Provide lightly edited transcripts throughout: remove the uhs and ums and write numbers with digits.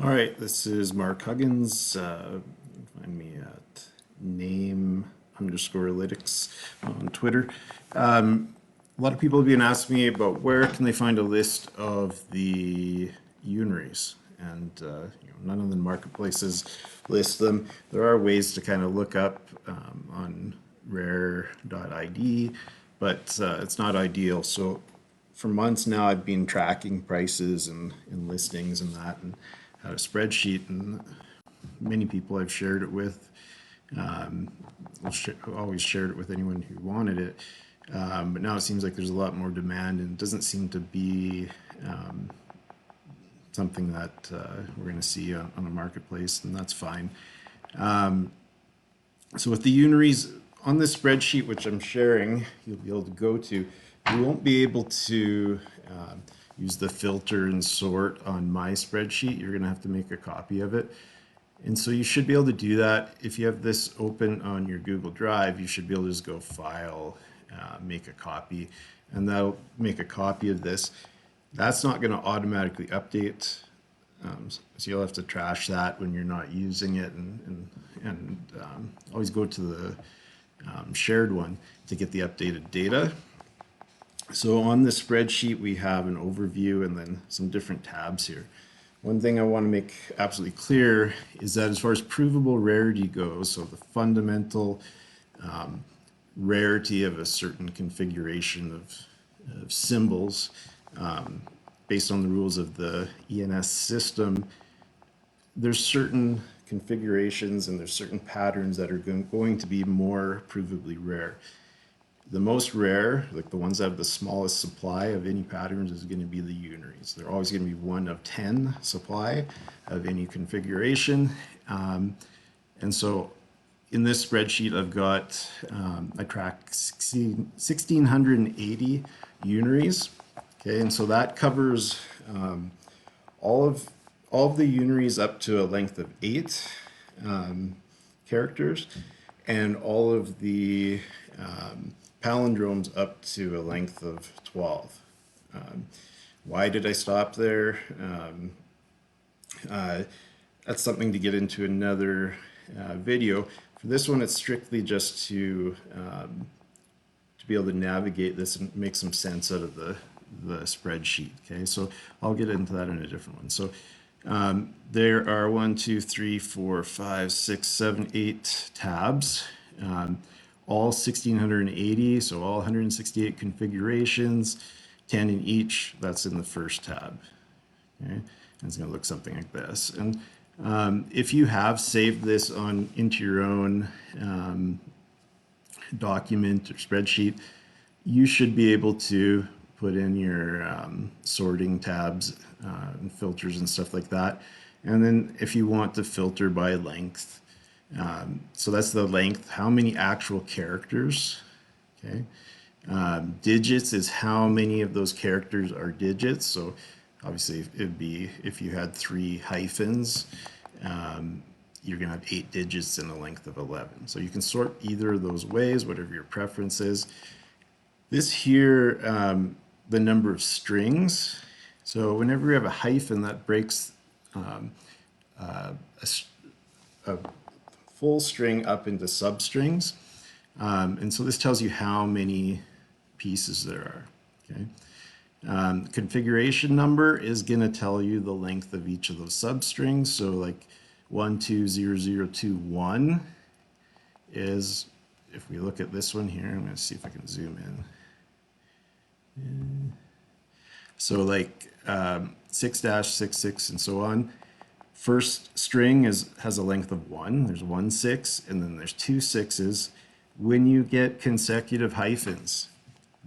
All right, this is Mark Huggins. Find me at name_lytics on Twitter. A lot of people have been asking me about where can they find a list of the unaries, and none of the marketplaces list them. There are ways to kind of look up on rare.id, but it's not ideal. So for months now, I've been tracking prices and listings and that, and had a spreadsheet, and many people I've shared it with. Always shared it with anyone who wanted it. But now it seems like there's a lot more demand, and it doesn't seem to be something that we're going to see on the marketplace, and that's fine. So with the unaries on this spreadsheet, which I'm sharing, you'll be able to go to. You won't be able to use the filter and sort on my spreadsheet. You're going to have to make a copy of it. And so you should be able to do that. If you have this open on your Google Drive, you should be able to just go File, make a copy, and that'll make a copy of this. That's not going to automatically update. So you'll have to trash that when you're not using it, and always go to the shared one to get the updated data. So on the spreadsheet, we have an overview and then some different tabs here. One thing I want to make absolutely clear is that as far as provable rarity goes, so the fundamental rarity of a certain configuration of symbols, based on the rules of the ENS system, there's certain configurations and there's certain patterns that are going to be more provably rare. The most rare, like the ones that have the smallest supply of any patterns, is going to be the unaries. They're always going to be 1 of 10 supply of any configuration. And so in this spreadsheet, I've got, I track 1,680 unaries. Okay, and so that covers all of the unaries up to a length of 8 characters, and all of the palindromes up to a length of 12. Why did I stop there? That's something to get into another video. For this one, it's strictly just to be able to navigate this and make some sense out of the spreadsheet. Okay, so I'll get into that in a different one. So there are 1, 2, 3, 4, 5, 6, 7, 8 tabs. All 1,680, so all 168 configurations, 10 in each. That's in the first tab. Okay, and it's going to look something like this. And if you have saved this into your own document or spreadsheet, you should be able to put in your sorting tabs and filters and stuff like that. And then if you want to filter by length, so that's the length, how many actual characters, okay? Digits is how many of those characters are digits. So obviously it'd be, if you had 3 hyphens, you're gonna have 8 digits in a length of 11. So you can sort either of those ways, whatever your preference is. This here, the number of strings. So whenever you have a hyphen, that breaks a full string up into substrings. And so this tells you how many pieces there are. Okay. Configuration number is going to tell you the length of each of those substrings. So like 120021 is, if we look at this one here, I'm going to see if I can zoom in. So like 6-66 and so on. First string has a length of 1. There's 1 6, and then there's 2 6s. When you get consecutive hyphens,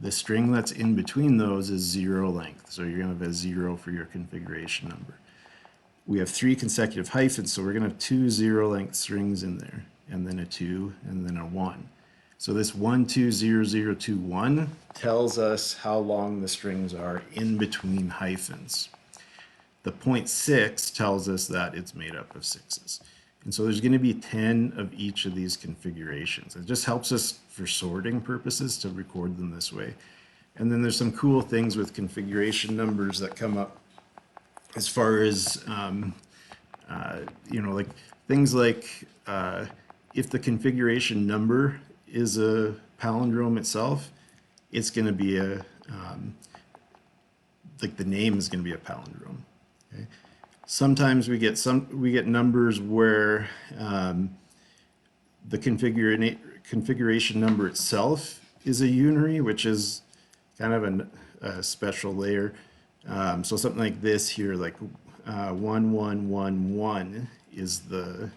the string that's in between those is 0 length. So you're going to have a 0 for your configuration number. We have 3 consecutive hyphens, so we're going to have 2 0-length strings in there, and then a 2, and then a 1. So this 120021 tells us how long the strings are in between hyphens. The 0.6 tells us that it's made up of 6s. And so there's going to be 10 of each of these configurations. It just helps us for sorting purposes to record them this way. And then there's some cool things with configuration numbers that come up as far as Like things like if the configuration number is a palindrome itself, it's going to be like the name is going to be a palindrome. Okay? Sometimes we get numbers where the configuration number itself is a unary, which is kind of a special layer. So something like this here, like 1111 is the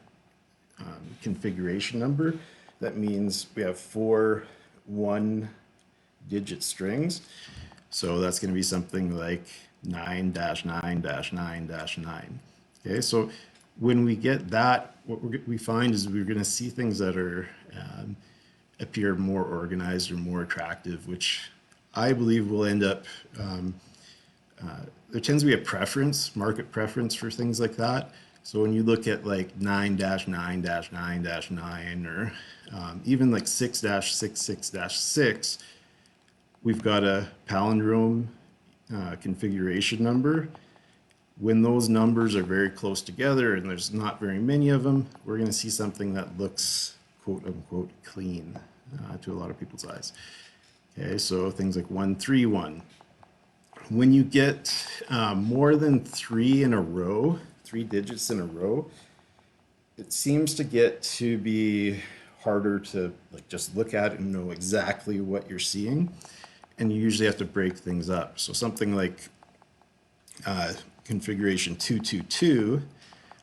configuration number. That means we have 4 one-digit strings. So that's going to be something like 9-9-9-9. Okay, so when we get that, what we find is we're going to see things that are appear more organized or more attractive, which I believe will end up. There tends to be a preference, market preference for things like that. So when you look at like 9-9-9-9 or even like 6-66-6, we've got a palindrome configuration number. When those numbers are very close together and there's not very many of them, we're going to see something that looks quote unquote clean to a lot of people's eyes. Okay, so things like 131. When you get more than 3 in a row, 3 digits in a row, it seems to get to be harder to like just look at and know exactly what you're seeing, and you usually have to break things up. So something like configuration 222,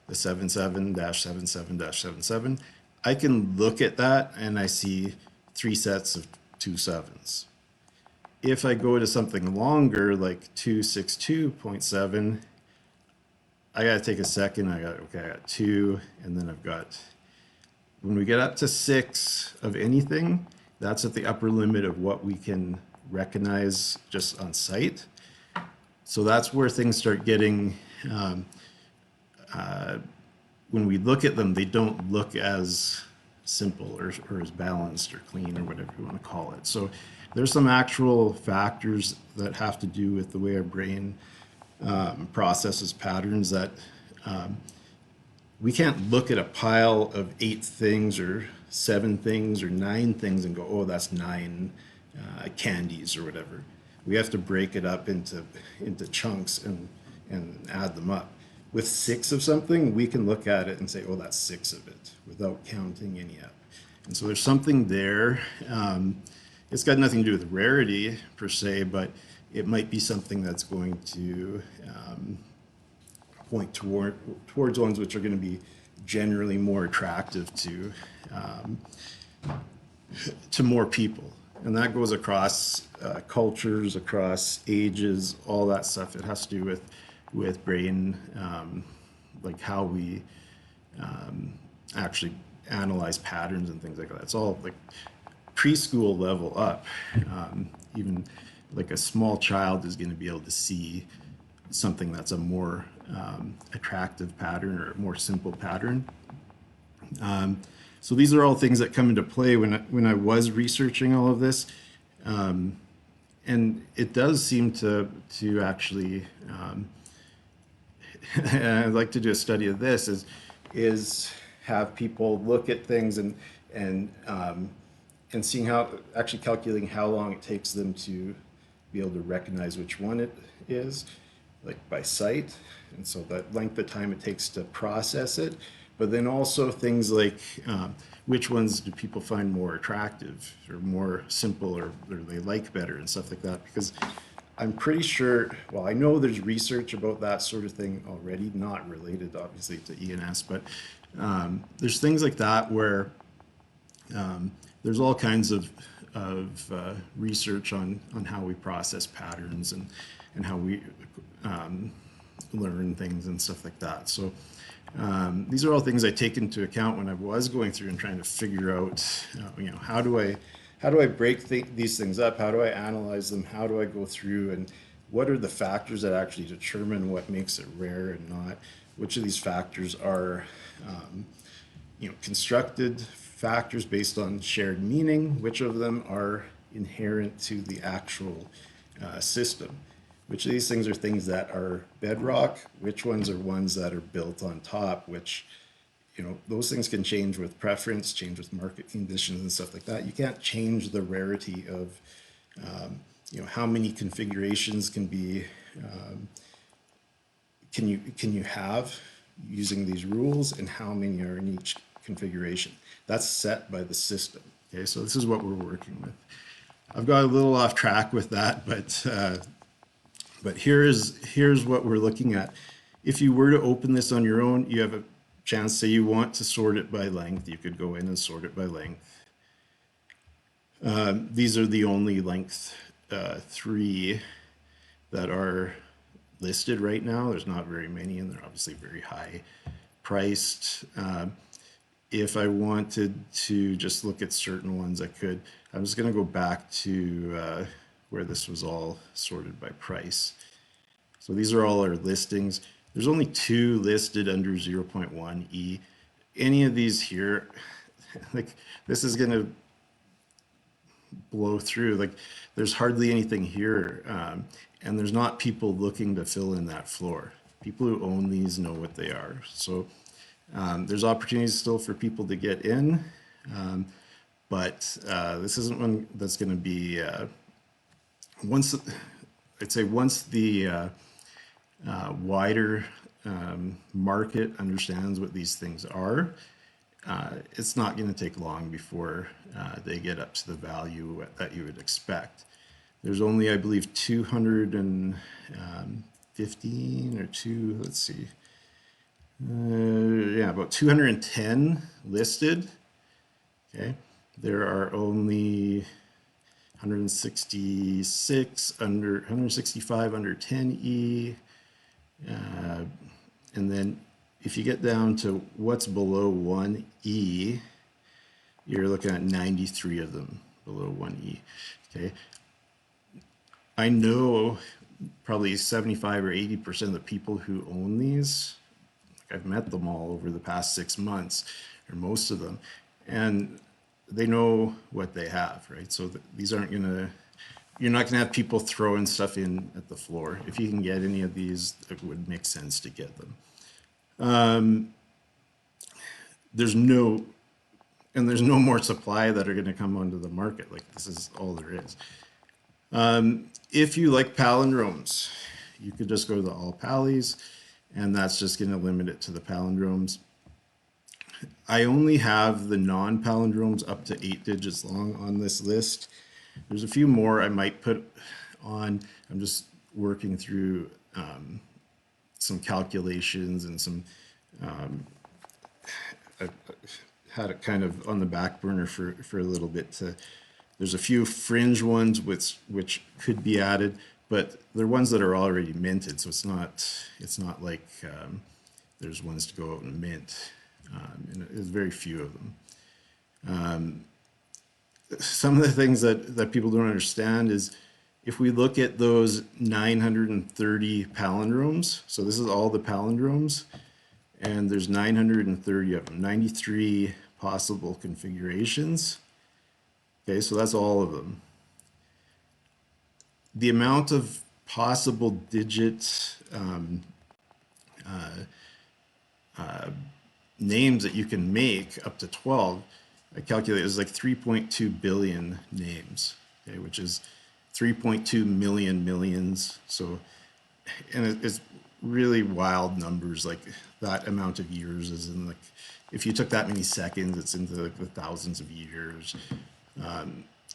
the 77-77-77, I can look at that and I see 3 sets of 2 sevens. If I go to something longer, like 262.7, I got to take a second. I got 2, and then I've got, when we get up to 6 of anything, that's at the upper limit of what we can recognize just on sight. So that's where things start getting, when we look at them, they don't look as simple or as balanced or clean or whatever you want to call it. So there's some actual factors that have to do with the way our brain processes patterns that we can't look at a pile of 8 things or 7 things or 9 things and go, oh, that's 9 candies or whatever. We have to break it up into chunks and add them up. With 6 of something, we can look at it and say, oh, that's 6 of it without counting any up. And so there's something there. It's got nothing to do with rarity per se, but it might be something that's going to point towards ones which are going to be generally more attractive to more people. And that goes across cultures, across ages, all that stuff. It has to do with brain, like how we actually analyze patterns and things like that. It's all like preschool level up. Even like a small child is going to be able to see something that's a more attractive pattern or a more simple pattern. So these are all things that come into play when I was researching all of this. And it does seem to actually, I'd like to do a study of this, is have people look at things and seeing how, actually calculating how long it takes them to be able to recognize which one it is, like by sight. And so that length of time it takes to process it, but then also things like which ones do people find more attractive or more simple or they like better and stuff like that. Because I'm pretty sure, well, I know there's research about that sort of thing already, not related obviously to ENS, but there's things like that where there's all kinds of research on how we process patterns and how we learn things and stuff like that. So these are all things I take into account when I was going through and trying to figure out, how do I break these things up? How do I analyze them? How do I go through and what are the factors that actually determine what makes it rare and not? Which of these factors are, constructed factors based on shared meaning? Which of them are inherent to the actual system? which of these things are things that are bedrock, which ones are ones that are built on top, which, you know, those things can change with preference, change with market conditions and stuff like that. You can't change the rarity of, you know, how many configurations can be, can you have using these rules, and how many are in each configuration. That's set by the system. Okay, so this is what we're working with. I've got a little off track with that, but here's what we're looking at. If you were to open this on your own, you have a chance, say you want to sort it by length, you could go in and sort it by length. These are the only length 3 that are listed right now. There's not very many, and they're obviously very high priced. If I wanted to just look at certain ones, I could. I'm just going to go back to where this was all sorted by price. So these are all our listings. There's only 2 listed under 0.1 E. Any of these here, like, this is going to blow through. Like, there's hardly anything here, and there's not people looking to fill in that floor. People who own these know what they are. So there's opportunities still for people to get in, but this isn't one that's going to be once. I'd say once the wider market understands what these things are, it's not going to take long before they get up to the value that you would expect. There's only, I believe, 215 or two, let's see. Yeah, about 210 listed. Okay. There are only 166 under, 165 under 10E. And then if you get down to what's below 1E, you're looking at 93 of them below 1E. Okay. I know probably 75 or 80% of the people who own these, I've met them all over the past 6 months, or most of them, and they know what they have, right? So these aren't gonna, you're not gonna have people throwing stuff in at the floor. If you can get any of these, it would make sense to get them. There's no more supply that are gonna come onto the market. Like, this is all there is. If you like palindromes, you could just go to the all pallies, and that's just going to limit it to the palindromes. I only have the non-palindromes up to 8 digits long on this list. There's a few more I might put on. I'm just working through some calculations and some, I've had it kind of on the back burner for a little bit. There's a few fringe ones which could be added, but they're ones that are already minted, so it's not like there's ones to go out and mint. And there's very few of them. Some of the things that people don't understand is, if we look at those 930 palindromes, so this is all the palindromes, and there's 930 of them, 93 possible configurations. Okay, so that's all of them. The amount of possible digit names that you can make, up to 12, I calculate is like 3.2 billion names, okay, which is 3.2 million millions. So, and it's really wild numbers. Like, that amount of years is in, like, if you took that many seconds, it's into like the thousands of years.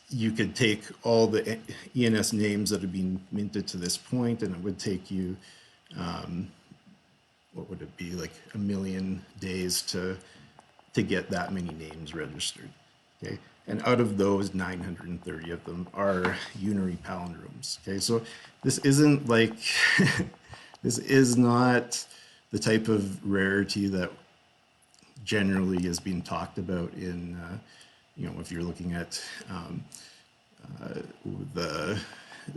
You could take all the ENS names that have been minted to this point, and it would take you, what would it be, like 1 million days to get that many names registered. Okay, and out of those, 930 of them are Unary palindromes. Okay, so this isn't like this is not the type of rarity that generally is being talked about in, you know, if you're looking at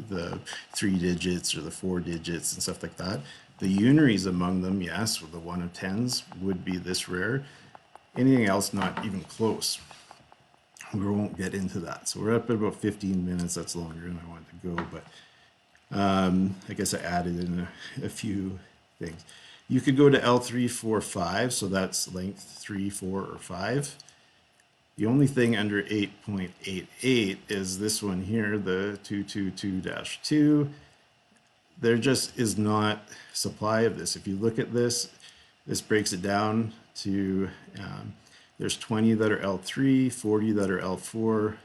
the 3 digits or the 4 digits and stuff like that. The Unaries among them, yes, with the 1 of 10s would be this rare. Anything else, not even close. We won't get into that. So we're up at about 15 minutes. That's longer than I wanted to go, but I guess I added in a few things. You could go to L3, 4, 5, so that's length 3, 4, or 5. The only thing under 8.88 is this one here, the 222-2. There just is not supply of this. If you look at this, this breaks it down to there's 20 that are L3, 40 that are L4,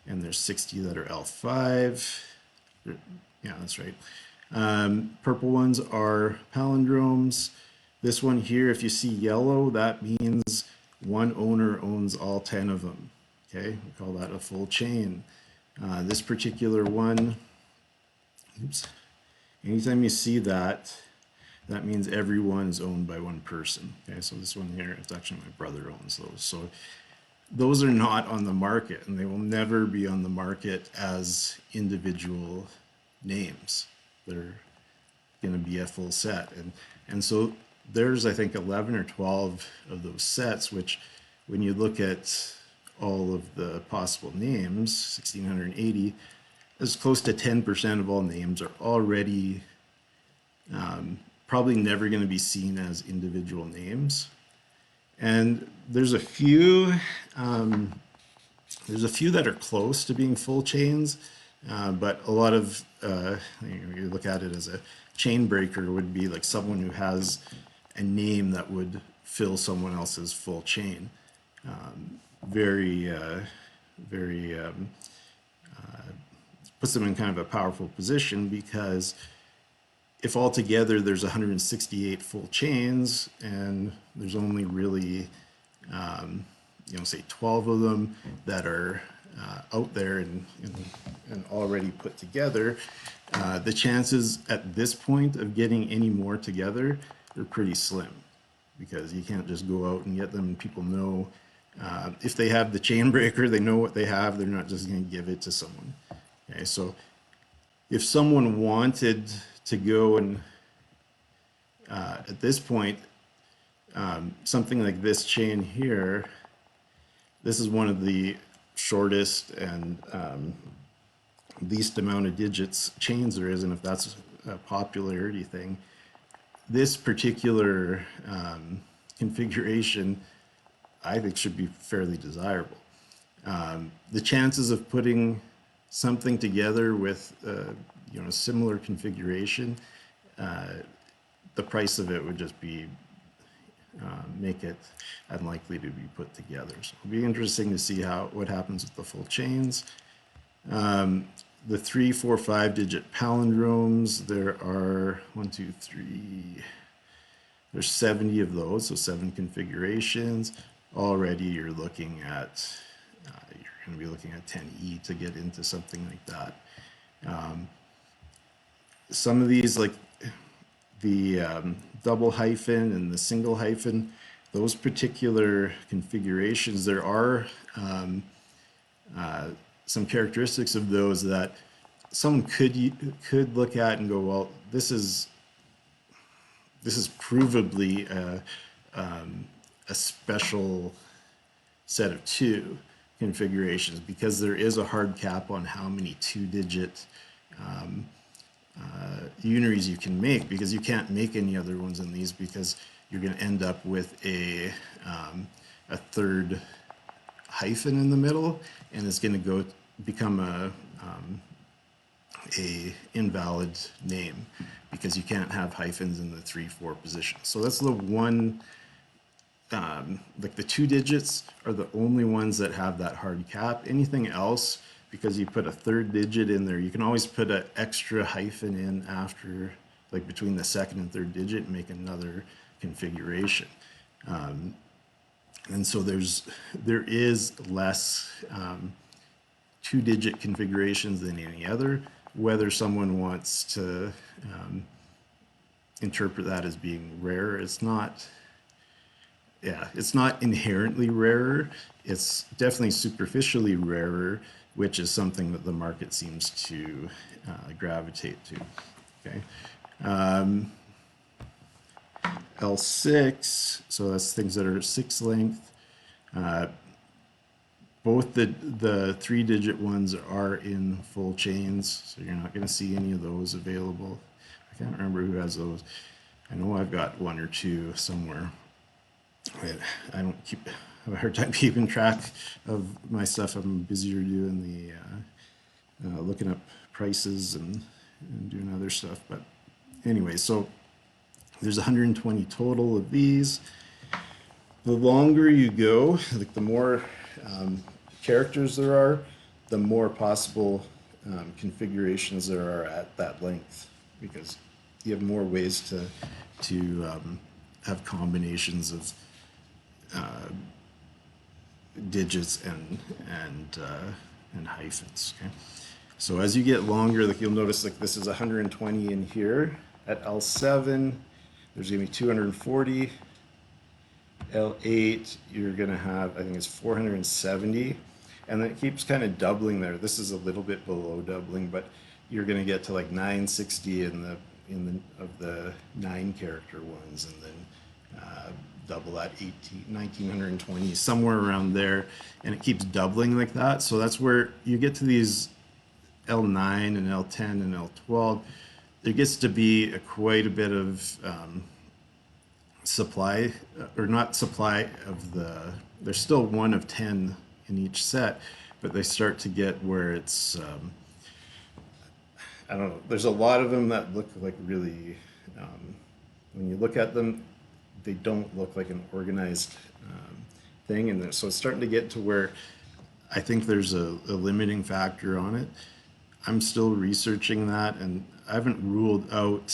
and there's 60 that are L5. Yeah, that's right. Purple ones are palindromes. This one here, if you see yellow, that means one owner owns all 10 of them. Okay, we call that a full chain. This particular one, oops, anytime you see that, that means everyone is owned by one person. Okay, so this one here, it's actually my brother owns those. So those are not on the market, and they will never be on the market as individual names. They're going to be a full set. And so there's, I think, 11 or 12 of those sets, which when you look at all of the possible names, 1,680, as close to 10% of all names are already probably never going to be seen as individual names. And there's a few that are close to being full chains, but a lot of you look at it as a chain breaker would be like someone who has a name that would fill someone else's full chain. Very puts them in kind of a powerful position, because if altogether there's 168 full chains and there's only really say 12 of them that are out there and already put together, the chances at this point of getting any more together are pretty slim, because you can't just go out and get them, and people know if they have the chain breaker, they know what they have. They're not just going to give it to someone. Okay, so if someone wanted to go and at this point, something like this chain here, this is one of the shortest and least amount of digits chains there is, and if that's a popularity thing, this particular configuration I think should be fairly desirable. The chances of putting something together with similar configuration, the price of it would just be make it unlikely to be put together. So it'll be interesting to see what happens with the full chains. The 3, 4, 5 digit palindromes, there are 1, 2, 3. There's 70 of those, so 7 configurations. Already you're looking at you're going to be looking at 10E to get into something like that. Some of these, like the double hyphen and the single hyphen, those particular configurations, there are some characteristics of those that someone could look at and go, well, this is provably a special set of 2 configurations, because there is a hard cap on how many 2-digit unaries you can make, because you can't make any other ones in these, because you're going to end up with a third hyphen in the middle, and it's going to become a invalid name, because you can't have hyphens in the 3, 4 position. So that's the one, like the 2 digits are the only ones that have that hard cap. Anything else, because you put a third digit in there, you can always put an extra hyphen in after, like between the second and third digit, and make another configuration. And so there is less 2-digit configurations than any other. Whether someone wants to interpret that as being rare, it's not. Yeah, it's not inherently rarer. It's definitely superficially rarer, which is something that the market seems to gravitate to. Okay. L6, so that's things that are 6 length. both the 3-digit ones are in full chains, so you're not going to see any of those available. I can't remember who has those. I know I've got one or two somewhere. I don't keep I have a hard time keeping track of my stuff. I'm busier doing the looking up prices and doing other stuff. But anyway, so there's 120 total of these. The longer you go, like the more characters there are, the more possible configurations there are at that length, because you have more ways to have combinations of digits and hyphens. Okay, so as you get longer, like you'll notice, like this is 120 in here. At L7, there's gonna be 240. L8, you're gonna have, I think it's 470, and then it keeps kind of doubling there. This is a little bit below doubling, but you're gonna get to like 960 in the 9-character ones, and then double that 1920, somewhere around there, and it keeps doubling like that. So that's where you get to these L9 and L10 and L12. There gets to be quite a bit of supply, or not supply of there's still one of 10 in each set, but they start to get where it's I don't know, there's a lot of them that look like really when you look at them, they don't look like an organized thing, and so it's starting to get to where I think there's a limiting factor on it. I'm still researching that, and I haven't ruled out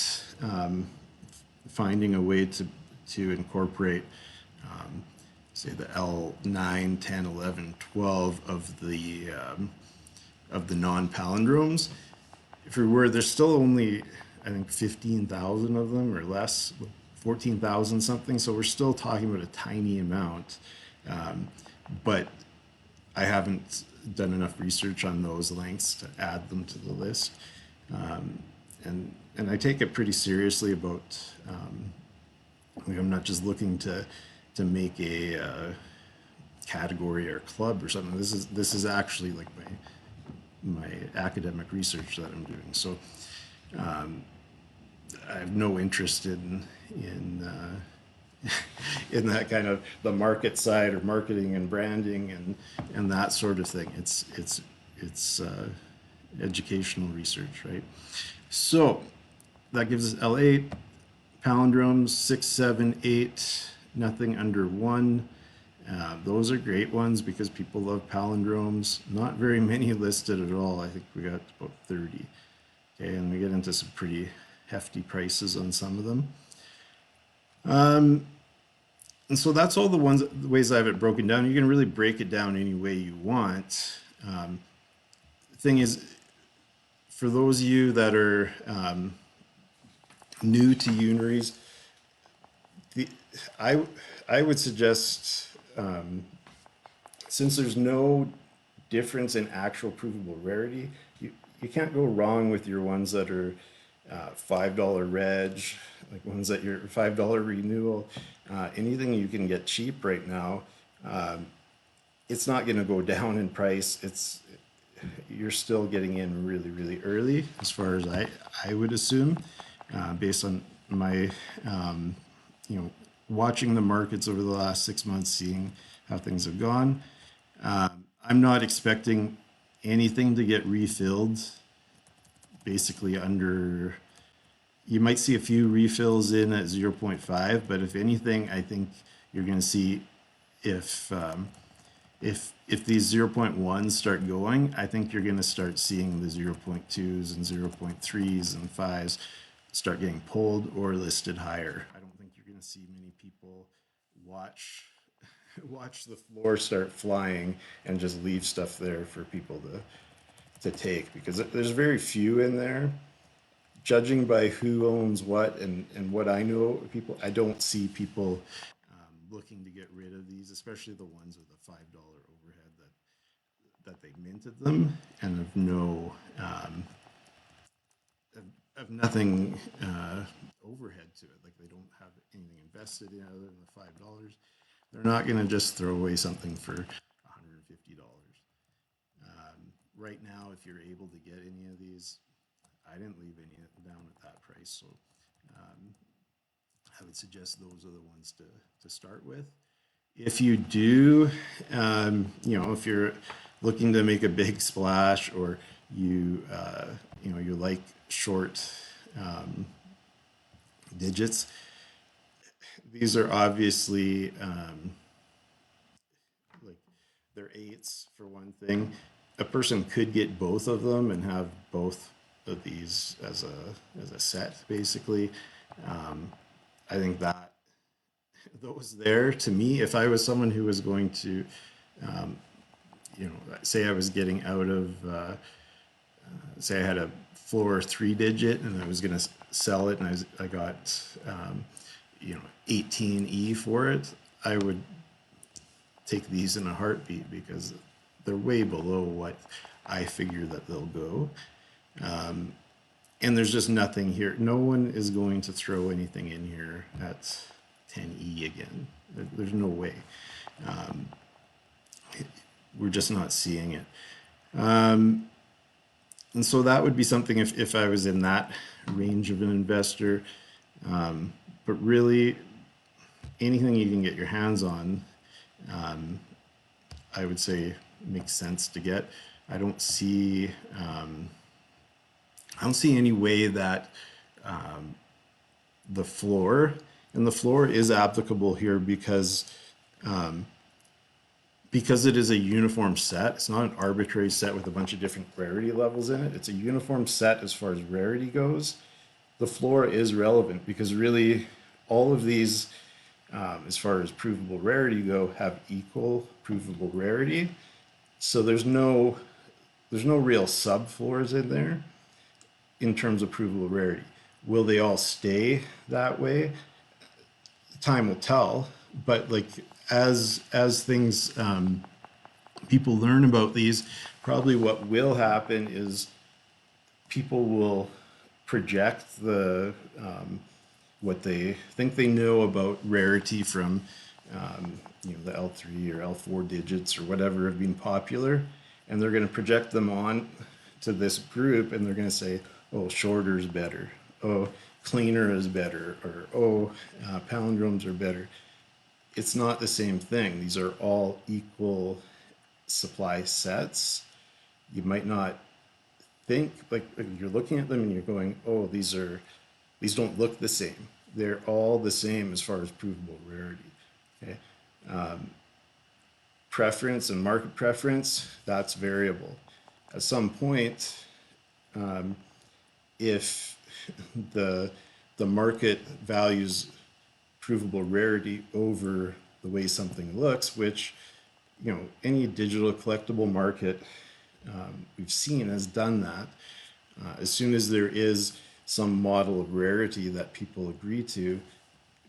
finding a way to incorporate, say, the L9, 10, 11, 12 of the non-palindromes. If we were, there's still only, I think, 15,000 of them or less, 14,000 something. So we're still talking about a tiny amount. But I haven't done enough research on those lengths to add them to the list. And I take it pretty seriously about, like, I'm not just looking to make a category or club or something. This is actually like my academic research that I'm doing. So I have no interest in in that kind of the market side or marketing and branding and that sort of thing. It's educational research, right? So that gives us L8, palindromes, 6, 7, 8, nothing under 1. Those are great ones because people love palindromes. Not very many listed at all. I think we got about 30. Okay, and we get into some pretty hefty prices on some of them. And so that's all the ways I have it broken down. You can really break it down any way you want. The thing is, for those of you that are new to Unaries, I would suggest, since there's no difference in actual provable rarity, you can't go wrong with your ones that are $5 reg, like ones that you're $5 renewal. Anything you can get cheap right now, it's not going to go down in price. You're still getting in really, really early, as far as I would assume, based on my watching the markets over the last 6 months, seeing how things have gone. I'm not expecting anything to get refilled basically under, you might see a few refills in at 0.5, but if anything, I think you're going to see if these 0.1s start going, I think you're going to start seeing the 0.2s and 0.3s and 5s start getting pulled or listed higher. I don't think you're going to see many people watch the floor start flying and just leave stuff there for people to take, because there's very few in there. Judging by who owns what and what I know of people, I don't see people looking to get rid of these, especially the ones with a $5 overhead that they minted them and have nothing overhead to it. Like, they don't have anything invested in other than the $5. They're not going to just throw away something for 150 $150. Right now, if you're able to get any of these, I didn't leave any down at that price, so I would suggest those are the ones to start with. If you do, if you're looking to make a big splash, or you like short digits, these are obviously like they're eights for one thing. A person could get both of them and have both of these as a set, basically. I think that those there, to me, if I was someone who was going to, say I was getting out of, say I had a floor 3 digit and I was going to sell it, and I got, 18E for it, I would take these in a heartbeat because they're way below what I figure that they'll go. And there's just nothing here. No one is going to throw anything in here at 10E again. There's no way. We're just not seeing it. And so that would be something if I was in that range of an investor. But really, anything you can get your hands on, I would say makes sense to get. I don't see any way that the floor, and the floor is applicable here because it is a uniform set. It's not an arbitrary set with a bunch of different rarity levels in it. It's a uniform set as far as rarity goes. The floor is relevant because really all of these, as far as provable rarity go, have equal provable rarity. So there's no real subfloors in there in terms of provable rarity. Will they all stay that way? Time will tell. But like as things, people learn about these, probably what will happen is people will project what they think they know about rarity from the L3 or L4 digits or whatever have been popular, and they're going to project them on to this group, and they're going to say, oh, shorter is better, oh, cleaner is better, or oh, palindromes are better. It's not the same thing. These are all equal supply sets. You might not think, like you're looking at them and you're going, oh, these don't look the same. They're all the same as far as provable rarity. Okay. Preference and market preference, that's variable. At some point, if the market values provable rarity over the way something looks, which any digital collectible market we've seen has done that. As soon as there is some model of rarity that people agree to,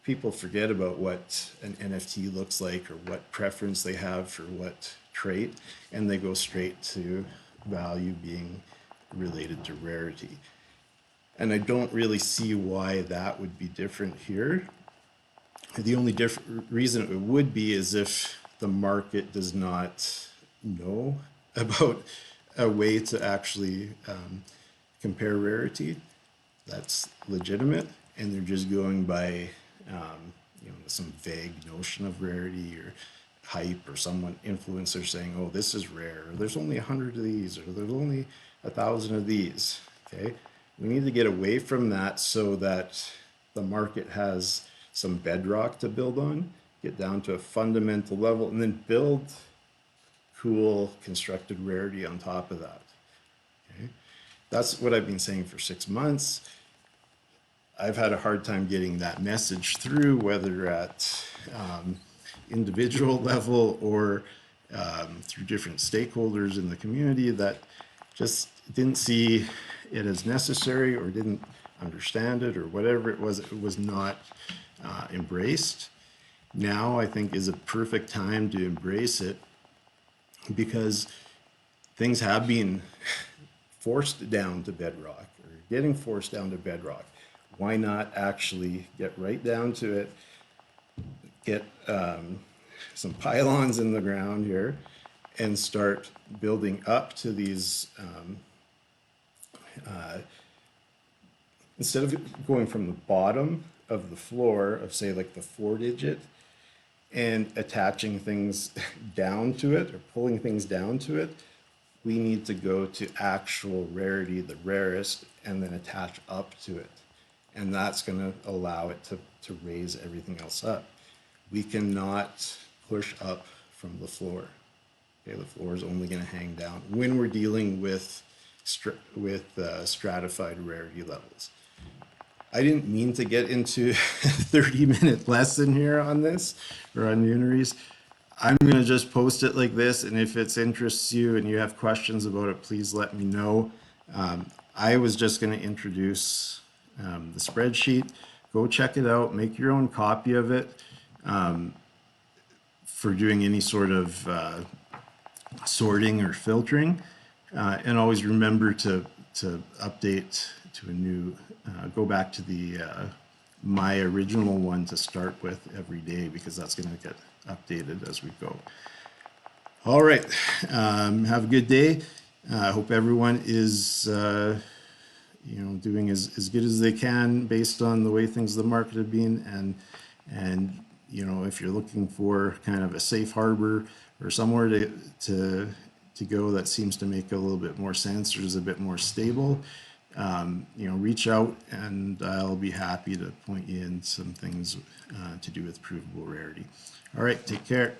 people forget about what an NFT looks like or what preference they have for what trait, and they go straight to value being related to rarity. And I don't really see why that would be different here. The only reason it would be is if the market does not know about a way to actually compare rarity. That's legitimate, and they're just going by some vague notion of rarity or hype, or someone influencer saying, oh, this is rare, or there's only 100 of these, or there's only 1,000 of these. Okay, we need to get away from that so that the market has some bedrock to build on, get down to a fundamental level, and then build cool constructed rarity on top of that. Okay, that's what I've been saying for 6 months. I've had a hard time getting that message through, whether at individual level or through different stakeholders in the community that just didn't see it as necessary or didn't understand it, or whatever it was not embraced. Now I think is a perfect time to embrace it, because things have been forced down to bedrock, or getting forced down to bedrock. Why not actually get right down to it, get some pylons in the ground here, and start building up to these, instead of going from the bottom of the floor of say like the 4-digit and attaching things down to it or pulling things down to it, we need to go to actual rarity, the rarest, and then attach up to it. And that's going to allow it to raise everything else up. We cannot push up from the floor. Okay, the floor is only going to hang down when we're dealing with stratified rarity levels. I didn't mean to get into a 30-minute lesson here on this or on Unaries. I'm going to just post it like this, and if it interests you and you have questions about it, please let me know. I was just going to introduce the spreadsheet. Go check it out, make your own copy of it for doing any sort of sorting or filtering. And always remember to update to a new, go back to the my original one to start with every day, because that's going to get updated as we go. All right, have a good day. I hope everyone is doing as good as they can based on the way things in the market have been, and if you're looking for kind of a safe harbor or somewhere to go that seems to make a little bit more sense or is a bit more stable, reach out and I'll be happy to point you in some things to do with provable rarity. All right, take care.